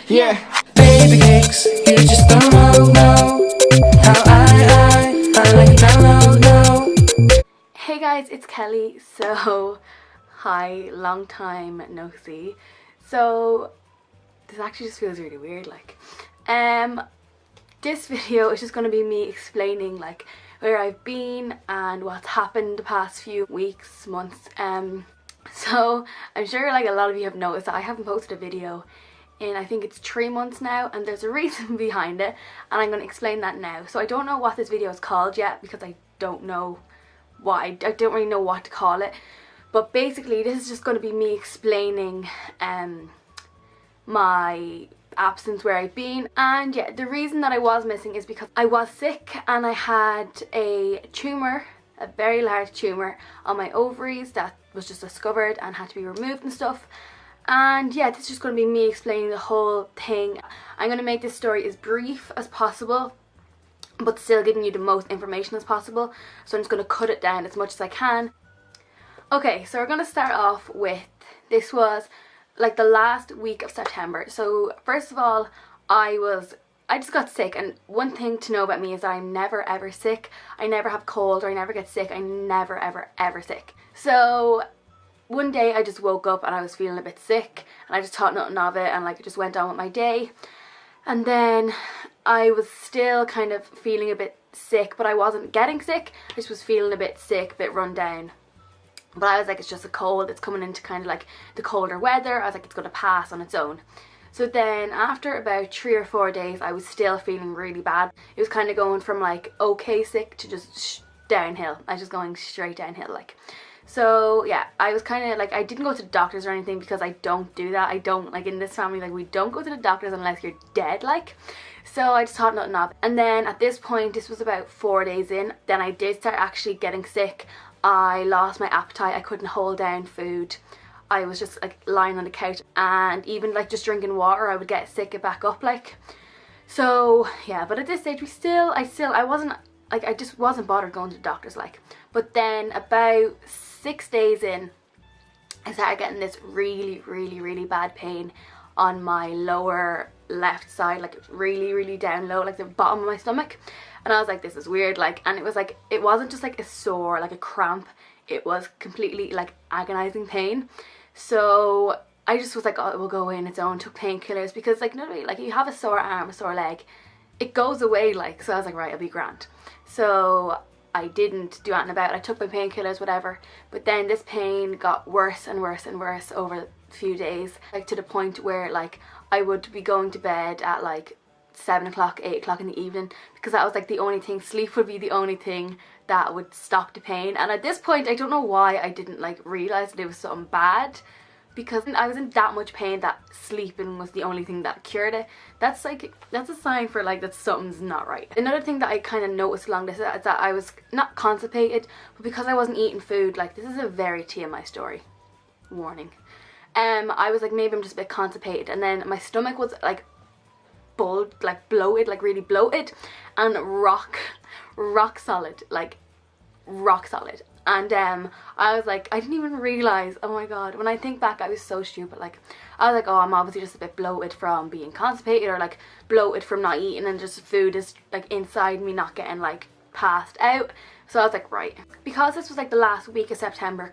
Yeah. Baby cakes, you just don't know how I like it down low. Hey guys, it's Kelly. So, hi, long time no see. So, this actually just feels really weird. This video is just going to be me explaining like where I've been and what's happened the past few weeks, months. So I'm sure like a lot of you have noticed that I haven't posted a video in, I think it's 3 months now, and there's a reason behind it, and I'm going to explain that now. So I don't know what this video is called yet because I don't know what I don't really know what to call it, but basically this is just going to be me explaining my absence, where I've been. And yeah, the reason that I was missing is because I was sick and I had a tumour, a very large tumour on my ovaries that was just discovered and had to be removed and stuff. And yeah, this is just going to be me explaining the whole thing. I'm going to make this story as brief as possible but still giving you the most information as possible, so I'm just going to cut it down as much as I can. Okay, so we're going to start off with, this was like the last week of September. So first of all, I just got sick, and one thing to know about me is that I'm never ever sick. I never have cold or I never get sick. I'm never ever sick. So one day I just woke up and I was feeling a bit sick, and I just thought nothing of it, and like I just went on with my day. And then I was still kind of feeling a bit sick, but I wasn't getting sick. I just was feeling a bit sick, a bit run down. But I was like, it's just a cold, it's coming into kind of like the colder weather. I was like, it's going to pass on its own. So then after about 3 or 4 days, I was still feeling really bad. It was kind of going from like okay sick to just downhill. I was just going straight downhill like. So yeah, I was kind of like, I didn't go to the doctors or anything because I don't do that. I don't, like in this family, like we don't go to the doctors unless you're dead like. So I just thought nothing of it. And then at this point, this was about 4 days in, then I did start actually getting sick. I lost my appetite, I couldn't hold down food. I was just like lying on the couch, and even like just drinking water I would get sick, get back up like. So yeah, but at this stage I wasn't like, I just wasn't bothered going to the doctors like. But then about 6 days in, I started getting this really bad pain on my lower left side, like really down low, like the bottom of my stomach. And I was like, this is weird like. And it was like, it wasn't just like a sore, like a cramp, it was completely like agonizing pain. So I just was like, oh, it will go away on its own. Took painkillers because like, no, like you have a sore arm, a sore leg, it goes away like. So I was like, right, I'll be grand. So I didn't do anything about it. I took my painkillers, whatever. But then this pain got worse and worse and worse over a few days, like to the point where like I would be going to bed at like 7 o'clock, 8 o'clock in the evening, because that was like the only thing, sleep would be the only thing that would stop the pain. And at this point, I don't know why I didn't like realize that it was something bad, because I was in that much pain that sleeping was the only thing that cured it. That's a sign for like that something's not right. Another thing that I kind of noticed along this is that I was not constipated, but because I wasn't eating food, like this is a very TMI story, warning. I was like, maybe I'm just a bit constipated, and then my stomach was like bulged, like bloated, like really bloated, and rock solid, like rock solid. And I was like, I didn't even realize, oh my god, when I think back I was so stupid. Like I was like, oh, I'm obviously just a bit bloated from being constipated, or like bloated from not eating, and just food is like inside me not getting like passed out. So I was like, right, because this was like the last week of September,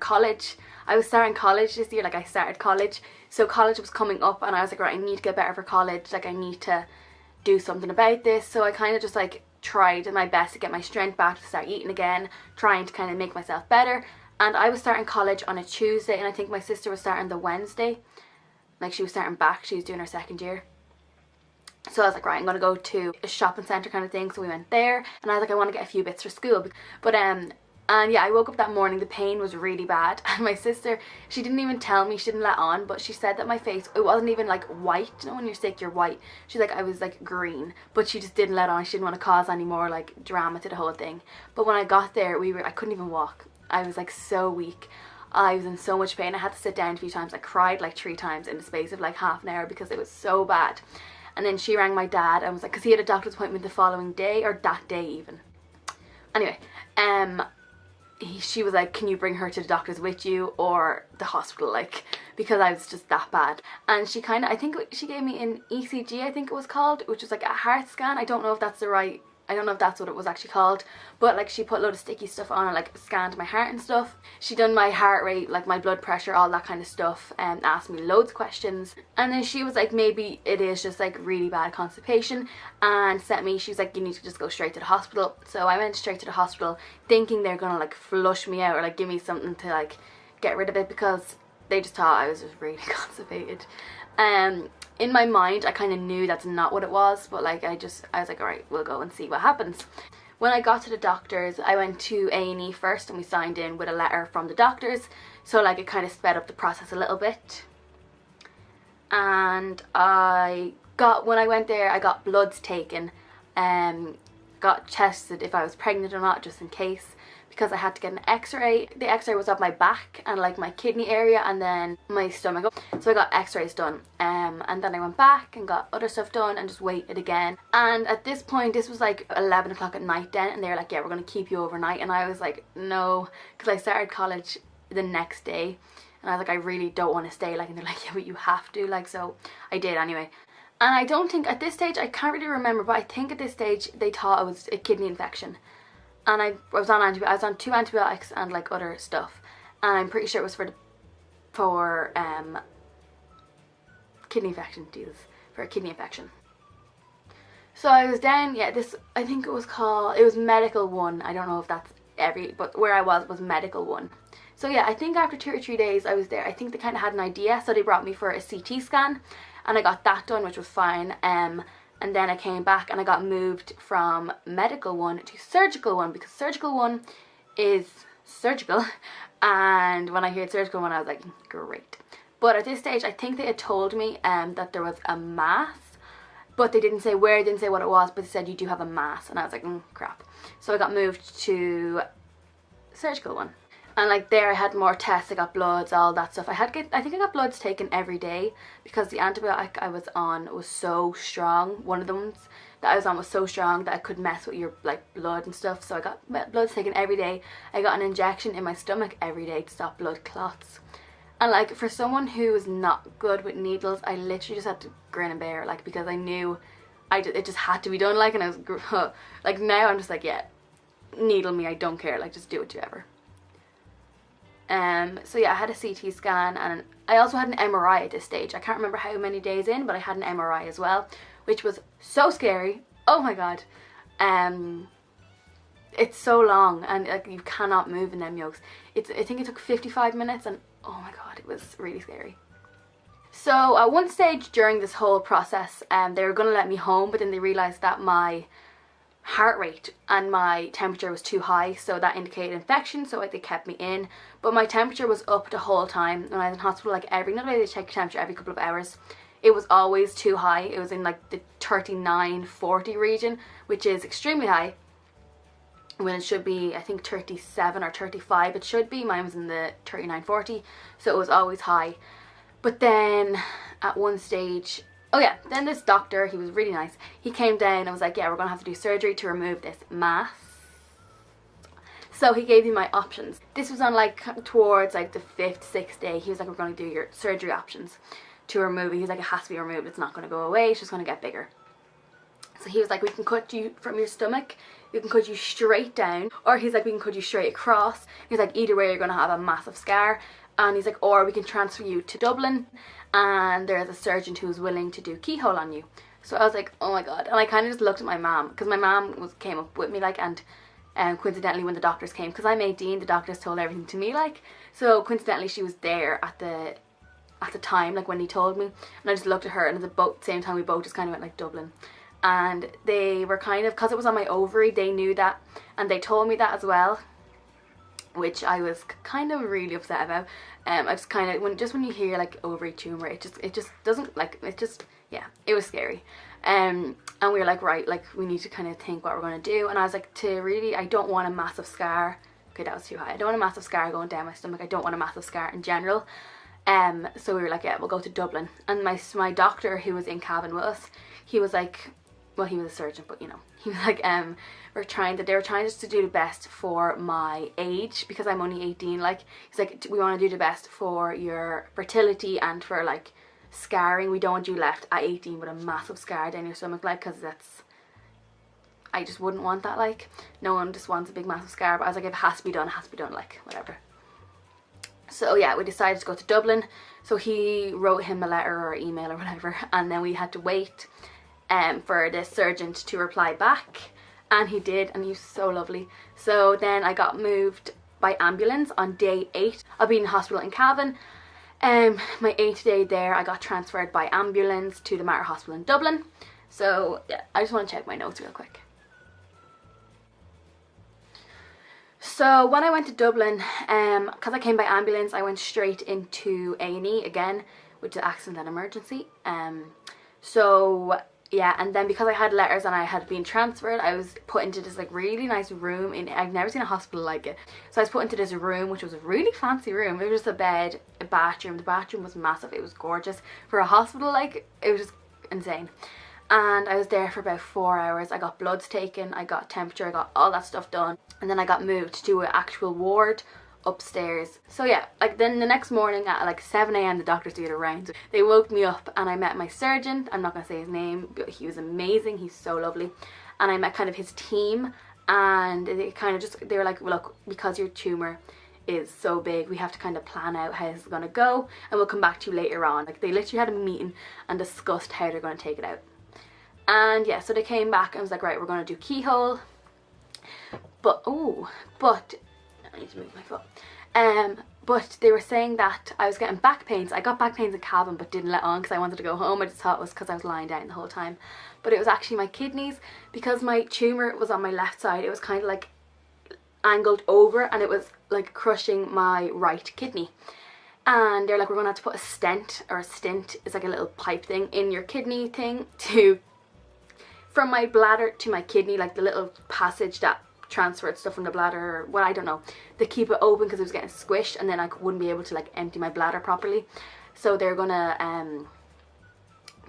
I was starting college this year, like I started college, so college was coming up, and I was like, right, I need to get better for college, like I need to do something about this. So I kind of just like tried my best to get my strength back, to start eating again, trying to kind of make myself better. And I was starting college on a Tuesday, and I think my sister was starting the Wednesday, like she was starting back, she was doing her 2nd year. So I was like, right, I'm gonna go to a shopping centre kind of thing. So we went there, and I was like, I want to get a few bits for school. But and yeah, I woke up that morning, the pain was really bad, and my sister, she didn't even tell me, she didn't let on, but she said that my face, it wasn't even like white, you know when you're sick you're white, she's like, I was like green, but she just didn't let on. She didn't want to cause any more like drama to the whole thing. But when I got there, I couldn't even walk. I was like so weak, I was in so much pain. I had to sit down a few times. I cried like 3 times in the space of like half an hour because it was so bad. And then she rang my dad and was like, because he had a doctor's appointment the following day, or that day even. Anyway, she was like, can you bring her to the doctors with you or the hospital, like, because I was just that bad. And she kind of, I think she gave me an ECG, I think it was called, which was like a heart scan. I don't know if that's the right, I don't know if that's what it was actually called, but like she put a load of sticky stuff on and like scanned my heart and stuff. She done my heart rate, like my blood pressure, all that kind of stuff, and asked me loads of questions. And then she was like, maybe it is just like really bad constipation, and sent me, she was like, you need to just go straight to the hospital. So I went straight to the hospital thinking they're gonna like flush me out or like give me something to like get rid of it, because they just thought I was just really constipated. In my mind I kind of knew that's not what it was, but like I was like, alright, we'll go and see what happens. When I got to the doctors, I went to A&E first and we signed in with a letter from the doctors, so like it kind of sped up the process a little bit. And when I went there, I got bloods taken, got tested if I was pregnant or not, just in case, because I had to get an x-ray. The x-ray was of my back and like my kidney area and then my stomach. So I got x-rays done, and then I went back and got other stuff done and just waited again. And at this point, this was like 11 o'clock at night then, and they were like, yeah, we're going to keep you overnight. And I was like, no, because I started college the next day and I was like, I really don't want to stay, like, and they're like, yeah, but you have to, like, so I did anyway. And I don't think at this stage, I can't really remember, but I think at this stage they thought it was a kidney infection. And I was on 2 antibiotics and like other stuff, and I'm pretty sure it was for kidney infection. Jesus, for a kidney infection. So I was down, yeah, this, I think it was Medical 1. I don't know if that's but where I was Medical 1. So yeah, I think after 2 or 3 days I was there, I think they kind of had an idea, so they brought me for a CT scan, and I got that done, which was fine. And then I came back and I got moved from Medical 1 to Surgical 1, because Surgical 1 is surgical, and when I heard Surgical 1 I was like, great. But at this stage I think they had told me that there was a mass, but they didn't say where, didn't say what it was, but they said you do have a mass, and I was like, crap. So I got moved to Surgical 1. And like there I had more tests, I got bloods, all that stuff. I think I got bloods taken every day because the antibiotic I was on was so strong. One of the ones that I was on was so strong that I could mess with your like blood and stuff. So I got bloods taken every day. I got an injection in my stomach every day to stop blood clots. And like for someone who is not good with needles, I literally just had to grin and bear, like, because I knew it just had to be done, like, and I was like, now I'm just like, yeah, needle me, I don't care, like, just do it, whatever. So yeah, I had a CT scan, and I also had an MRI at this stage. I can't remember how many days in, but I had an MRI as well, which was so scary. Oh my god. It's so long, and like you cannot move in them yolks. I think it took 55 minutes, and oh my god, it was really scary. So at one stage during this whole process, they were going to let me home, but then they realised that my heart rate and my temperature was too high, so that indicated infection, so they kept me in. But my temperature was up the whole time when I was in hospital, like not only they check your temperature every couple of hours, it was always too high. It was in like the 39-40 region, which is extremely high, when it should be, I think, 37 or 35 it should be. Mine was in the 39-40, so it was always high. But then at one stage, oh yeah, then this doctor, he was really nice, he came down and was like, yeah, we're gonna have to do surgery to remove this mass. So he gave me my options. This was on like towards like the 5th, 6th day. He was like, we're gonna do your surgery options to remove it. He was like, it has to be removed, it's not gonna go away, it's just gonna get bigger. So he was like, we can cut you from your stomach, we can cut you straight down, or he's like, we can cut you straight across. He's like, either way you're gonna have a massive scar. And he's like, or we can transfer you to Dublin, and there's a surgeon who's willing to do keyhole on you. So I was like, oh my god. And I kind of just looked at my mom, because my mom came up with me, like, and coincidentally when the doctors came, because I'm 18, the doctors told everything to me, like, so coincidentally she was there at the time, like, when he told me. And I just looked at her, and at the same time we both just kind of went like, Dublin. And they were kind of, because it was on my ovary, they knew that, and they told me that as well, which I was kind of really upset about. I just kind of, when you hear like ovary tumor, it just doesn't, like, yeah, it was scary. And we were like, right, like, we need to kind of think what we're going to do. And I was like, I don't want a massive scar. Okay, that was too high. I don't want a massive scar going down my stomach. I don't want a massive scar in general. So we were like, yeah, we'll go to Dublin. And my doctor, who was in cabin with us, he was like, well, he was a surgeon, but you know, he was like, they were trying just to do the best for my age, because I'm only 18. Like, he's like, we want to do the best for your fertility and for like scarring. We don't want you left at 18 with a massive scar down your stomach, like, because that's, I just wouldn't want that. Like, no one just wants a big massive scar. But I was like, if it has to be done, it has to be done, like, whatever. So yeah, we decided to go to Dublin. So he wrote him a letter or email or whatever, and then we had to wait for the surgeon to reply back, and he did, and he was so lovely. So then I got moved by ambulance on day 8 of being in hospital in Cavan. My 8th day there, I got transferred by ambulance to the Mater Hospital in Dublin. So yeah, I just want to check my notes real quick. So when I went to Dublin, because I came by ambulance, I went straight into A&E again, which is accident and emergency. So yeah, and then because I had letters and I had been transferred, I was put into this like really nice room. I've never seen a hospital like it. So I was put into this room, which was a really fancy room. It was just a bed, a bathroom. The bathroom was massive. It was gorgeous for a hospital. Like, it was just insane. And I was there for about 4 hours. I got bloods taken, I got temperature, I got all that stuff done, and then I got moved to an actual ward upstairs. So yeah, like then the next morning at like 7 a.m. the doctors did a round. They woke me up and I met my surgeon. I'm not gonna say his name, but he was amazing. He's so lovely. And I met kind of his team, and they were like, look, because your tumor is so big, we have to kind of plan out how it's gonna go, and we'll come back to you later on. Like, they literally had a meeting and discussed how they're gonna take it out. And yeah, so they came back and was like, right, we're going to do keyhole. But I need to move my foot. But they were saying that I was getting back pains. I got back pains in Cavan but didn't let on because I wanted to go home. I just thought it was because I was lying down the whole time. But it was actually my kidneys, because my tumour was on my left side. It was kind of like angled over, and it was like crushing my right kidney. And they're like, we're going to have to put a stent, or a stint, it's like a little pipe thing in your kidney thing from my bladder to my kidney, like the little passage that transferred stuff from the bladder, or what, I don't know. They keep it open because it was getting squished, and then I wouldn't be able to like empty my bladder properly. So they're gonna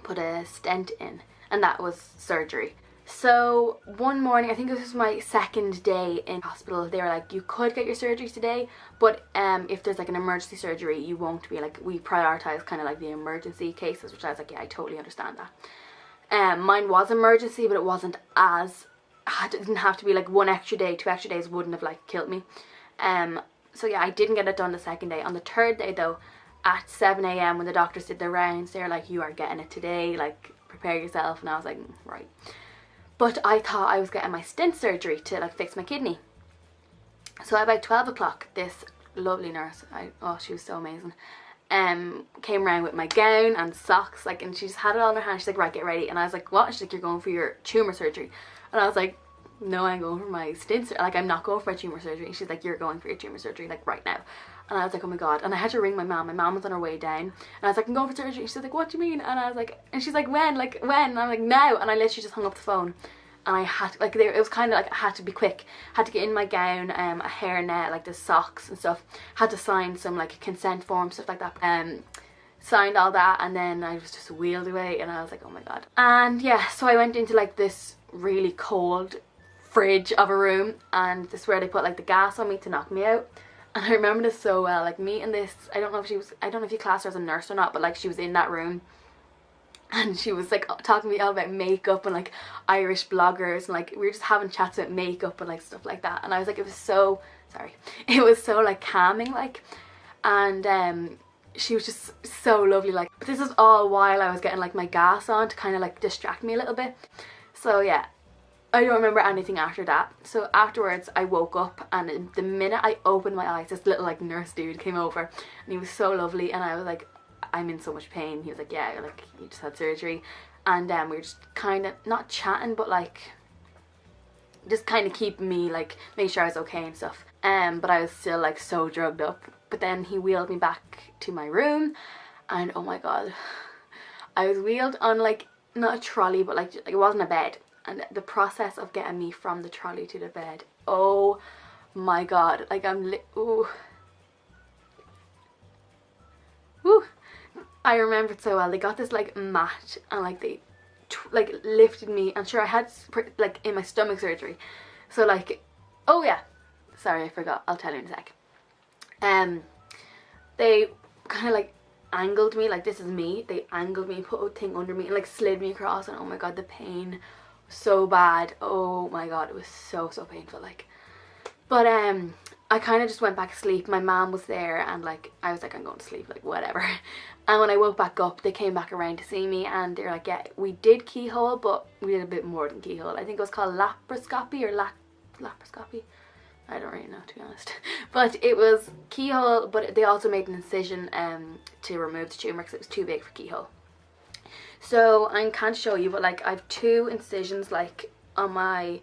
put a stent in, and that was surgery. So one morning, I think this was my 2nd day in hospital, they were like, you could get your surgery today, but if there's like an emergency surgery, you won't be, like, we prioritise kind of like the emergency cases, which I was like, yeah, I totally understand that. Mine was emergency, but it wasn't as, it didn't have to be like 1 extra day, 2 extra days wouldn't have like killed me. So yeah, I didn't get it done the 2nd day. On the 3rd day though, at 7 a.m. when the doctors did their rounds, they're like, you are getting it today, like, prepare yourself. And I was like, right. But I thought I was getting my stent surgery to like fix my kidney. So at about 12 o'clock, this lovely nurse, oh, she was so amazing, came around with my gown and socks, like, and she just had it all in her hand. She's like, right, get ready. And I was like, what? She's like, you're going for your tumour surgery. And I was like, no, I'm going for my stent, like, I'm not going for my tumour surgery. And she's like, you're going for your tumour surgery, like, right now. And I was like, oh my god. And I had to ring my mom. My mom was on her way down, and I was like, I'm going for surgery. She's like, what do you mean? And I was like, and she's like, when? Like, when? And I'm like, now. And I literally just hung up the phone. And I had to, like, it was kind of like, I had to be quick. Had to get in my gown, a hairnet, like the socks and stuff. Had to sign some like consent form, stuff like that. Signed all that, and then I was just wheeled away, and I was like, oh my god. And yeah, so I went into like this really cold fridge of a room, and this is where they put like the gas on me to knock me out. And I remember this so well, like, meeting this, I don't know if you classed her as a nurse or not, but like, she was in that room. And she was like talking to me all about makeup and like Irish bloggers, and like we were just having chats about makeup and like stuff like that. And I was like, it was so like calming, like, and she was just so lovely, like. But this is all while I was getting like my gas on to kind of like distract me a little bit. So yeah, I don't remember anything after that. So afterwards I woke up, and the minute I opened my eyes, this little like nurse dude came over, and he was so lovely, and I was like, I'm in so much pain. He was like, yeah, like, you just had surgery. And we were just kind of not chatting, but like just kind of keeping me, like, make sure I was okay and stuff. But I was still like so drugged up. But then he wheeled me back to my room, and oh my god, I was wheeled on like, not a trolley, but like it wasn't a bed. And the process of getting me from the trolley to the bed, oh my god, like, ooh. I remember it so well. They got this like mat, and like they like lifted me, and sure I had like in my stomach surgery, so like, oh yeah, sorry I forgot, I'll tell you in a sec. They kind of like angled me, like this is me, they angled me, put a thing under me and like slid me across, and oh my god, the pain was so bad, oh my god, it was so painful, like. But I kind of just went back to sleep. My mom was there, and like I was like, I'm going to sleep, like whatever. And when I woke back up, they came back around to see me, and they're like, yeah, we did keyhole, but we did a bit more than keyhole. I think it was called laparoscopy or laparoscopy. I don't really know, to be honest. But it was keyhole, but they also made an incision to remove the tumour because it was too big for keyhole. So I can't show you, but like I have 2 incisions like on my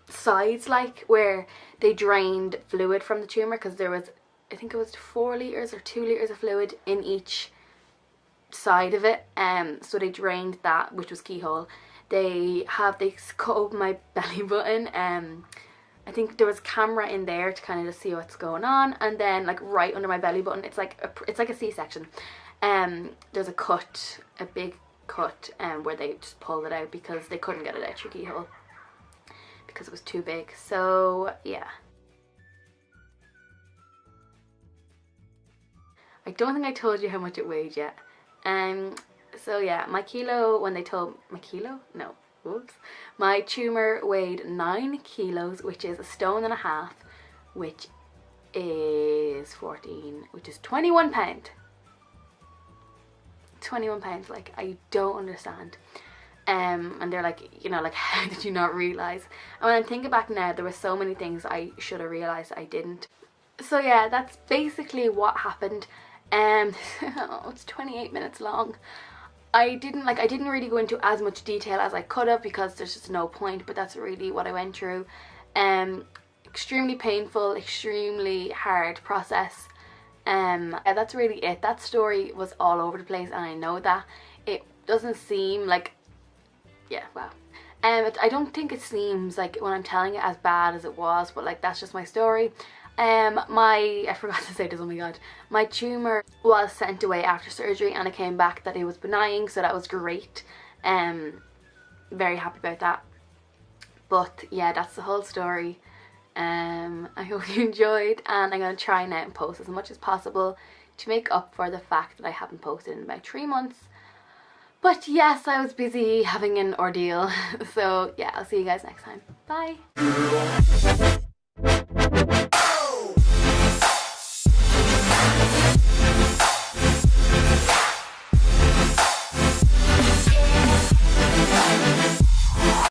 sides, like where they drained fluid from the tumour, because there was, I think it was 4 litres or 2 litres of fluid in each side of it, so they drained that, which was keyhole. They cut open my belly button, I think there was a camera in there to kind of just see what's going on, and then like right under my belly button, it's like a C-section, there's a cut, a big cut, where they just pulled it out because they couldn't get it out through keyhole because it was too big. So yeah, I don't think I told you how much it weighed yet. So yeah, my kilo, when they told my kilo, no, whoops, my tumour weighed 9 kilos, which is 1.5 stones, which is 14, which is 21 pounds. 21 pounds, like I don't understand. And they're like, you know, like, how did you not realise? And when I'm thinking back now, there were so many things I should have realised I didn't. So yeah, that's basically what happened. Oh, it's 28 minutes long. I didn't really go into as much detail as I could have because there's just no point, but that's really what I went through. Extremely painful, extremely hard process. That's really it. That story was all over the place, and I know that. It doesn't seem like, yeah, wow. I don't think it seems like when I'm telling it as bad as it was, but like that's just my story. I forgot to say this, oh my god. My tumour was sent away after surgery, and it came back that it was benign, so that was great. Very happy about that. But yeah, that's the whole story. I hope you enjoyed, and I'm going to try now and post as much as possible to make up for the fact that I haven't posted in about 3 months. But yes, I was busy having an ordeal. So yeah, I'll see you guys next time. Bye!